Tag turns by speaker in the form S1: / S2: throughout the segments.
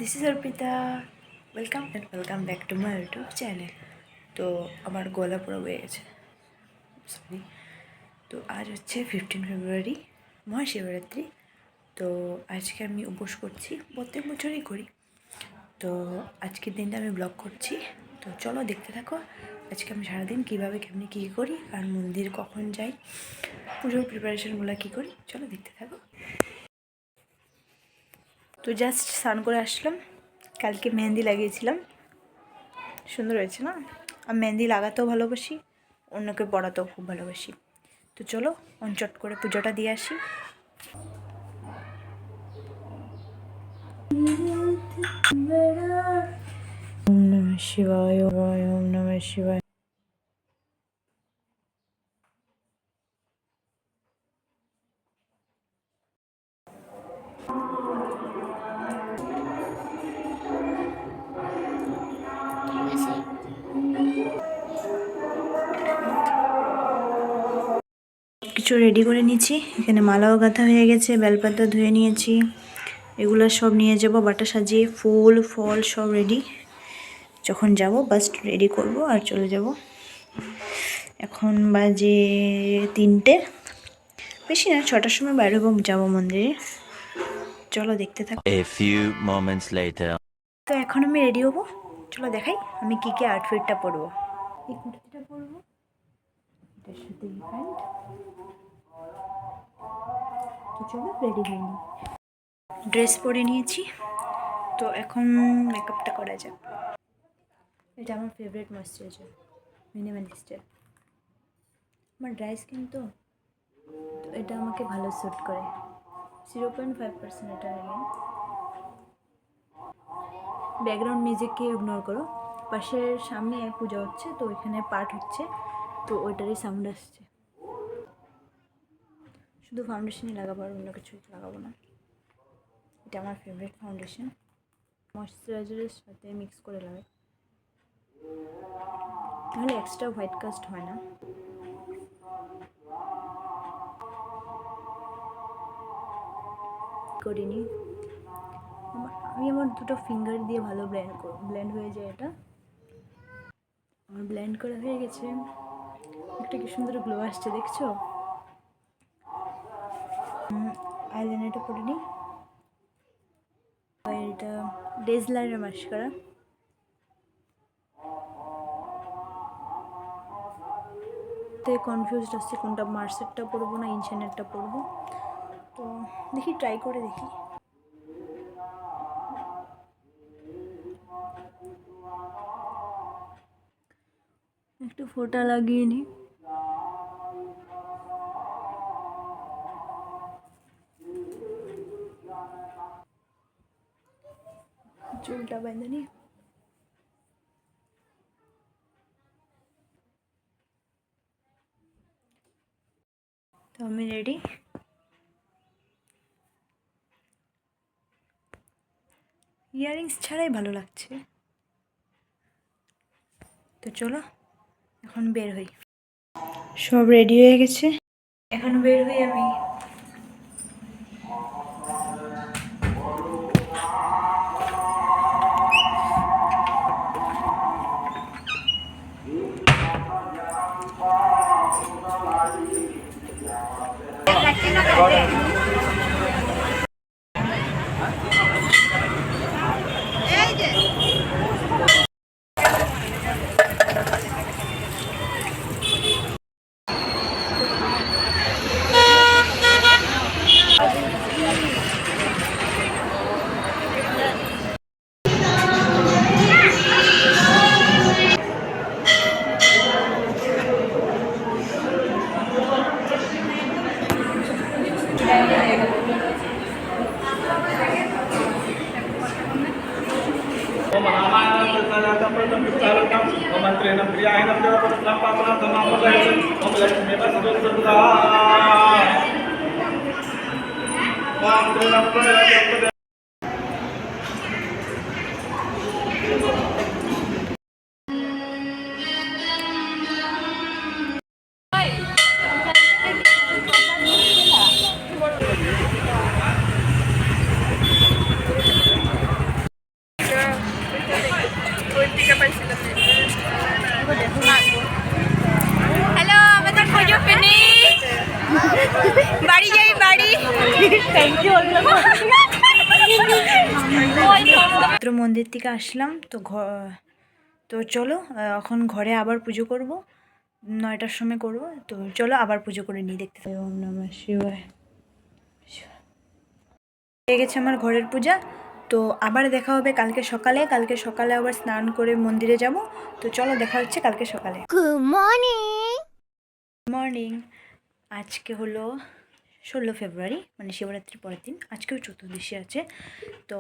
S1: This is Arpita. Welcome back to my YouTube channel. তো আমার গলা পুরো হয়ে গেছে, সরি। তো আজ হচ্ছে 15 ফেব্রুয়ারি, মহাশিবরাত্রি। তো আজকে আমি উপোস করছি, প্রত্যেক বছরই করি। তো আজকের দিনটা আমি ব্লগ করছি, তো চলো দেখতে থাকো। আজকে আমি সারাদিন কীভাবে কেমনি কী করি আর মন্দির কখন যাই, পুজোর প্রিপারেশনগুলো কী করি, চলো দেখতে থাকো। তো জাস্ট স্নান করে আসলাম, কালকে মেহেন্দি লাগিয়েছিলাম, সুন্দর হয়েছে না? আমি মেহেন্দি লাগাতেও ভালোবাসি, অন্যকে পড়াতেও খুব ভালোবাসি। তো চলো অনচট করে পুজোটা দিয়ে আসি। ওম নমঃ শিবায়, ওম নমঃ শিবায়। কিছু রেডি করে নিয়েছি, এখানে মালাও গাঁথা হয়ে গেছে, বেলপাতা ধুয়ে নিয়েছি, এগুলো সব নিয়ে যাব বাটা সাজিয়ে, ফুল ফল সব রেডি। যখন যাব বাস রেডি করব আর চলে যাব। এখন বাজে 3টে, বেশি না, 6টার সময় বাইরে যাবো মন্দিরে। চলো দেখতে থাকো।
S2: A few moments later.
S1: তো এখন আমি রেডি হবো, চলো দেখাই আমি কী কী আউটফিটটা পরবো। এই কুর্তিটা পরবো, এটার সাথে এই প্যান্ট। তো চলো রেডি হয়ে নিই। ড্রেস পরে নিয়েছি, তো এখন মেকআপটা করা যাক। এটা আমার ফেভারিট ময়েশ্চারাইজার, মিনিমালিস্টের। আমার ড্রাই স্কিন তো এটা আমাকে ভালো স্যুট করে। 0.5% এটা লাগে। ব্যাকগ্রাউন্ড মিউজিককে ইগনোর করো, পাশের সামনে পূজা হচ্ছে, তো ওইখানে পাঠ হচ্ছে, তো ওইটারই সাউন্ড আসছে। শুধু ফাউন্ডেশনই লাগাবো আর অন্য কিছু লাগাবো না। এটা আমার ফেভারিট ফাউন্ডেশন, ময়েশ্চারাইজারের সাথে মিক্স করে লাগাই, তাহলে এক্সট্রা হোয়াইট কাস্ট হয় না। করিনি আমি, আমার দুটো ফিঙ্গার দিয়ে ভালো ব্লেন্ড হয়ে যায়। এটা আমার ব্লেন্ড করা হয়ে গেছে, একটা কি সুন্দর গ্লো আসছে দেখছো। আইলাইনারটা পরে নিই, এটা ডেজলারের মাস্কারা। কনফিউজড আসছে কোনটা, মার্সেরটা পরবো না ইনশানেরটা পরবো, তো দেখি ট্রাই করে দেখি। একটু ফোঁটা লাগিয়ে নিই। চুলটা বেঁধে নিই। তো আমি রেডি। ইয়াররিংস ছাড়াই ভালো লাগছে। তো চলো এখন বের হই। সব রেডি হয়ে গেছে, এখন বের হই আমি। মাত্র মন্দির থেকে আসলাম তো চলো এখন ঘরে আবার পুজো করব, 9টার সময় করব। তো চলো আবার পুজো করে নিই, দেখতে পাই। ওম নমঃ শিবায়। হয়ে গেছে আমার ঘরের পূজা। তো আবার দেখা হবে কালকে সকালে আবার স্নান করে মন্দিরে যাব। তো চলো দেখা হচ্ছে কালকে সকালে।
S3: Good morning.
S1: মর্নিং। আজকে হলো 16 ফেব্রুয়ারি, মানে শিবরাত্রির পরের দিন। আজকেও চতুর্দশী আছে। তো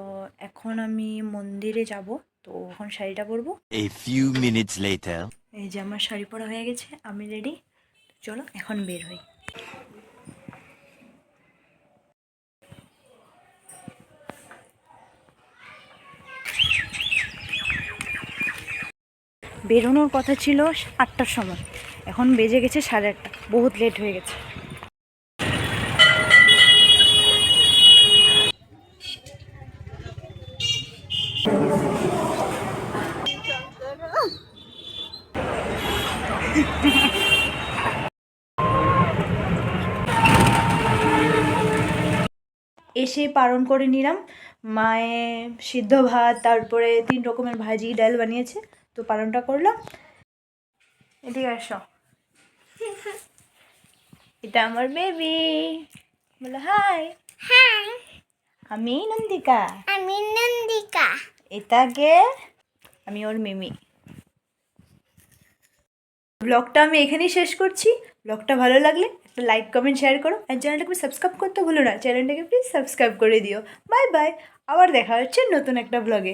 S1: এখন আমি মন্দিরে যাব। তো এখন শাড়িটা পরবো।
S2: A few minutes later.
S1: এই যে আমার শাড়ি পরা হয়ে গেছে, আমি রেডি। চলো এখন বের হই। বেরোনোর কথা ছিল 8টার সময়, এখন বেজে গেছে 8:30। বহুত লেট হয়ে গেছে। এসে পালন করে নিলাম। মায়ে সিদ্ধ ভাত, তারপরে 3 রকমের ভাজি ডাল বানিয়েছে। তো পালনটা করলাম। এদিকে আসো, এটা আমার বেবি, বলো হাই।
S3: Hi,
S1: আমি নন্দিকা।
S3: I'm Nandika.
S1: এটাকে আমি ওর মিমি। ব্লগটা আমি এখানেই শেষ করছি। ব্লগটা ভালো লাগলে একটা লাইক কমেন্ট শেয়ার করো, আর চ্যানেলটাকে সাবস্ক্রাইব করতে ভুলো না। চ্যানেলটাকে প্লিজ সাবস্ক্রাইব করে দিও। বাই বাই, আবার দেখা হচ্ছে নতুন একটা ব্লগে।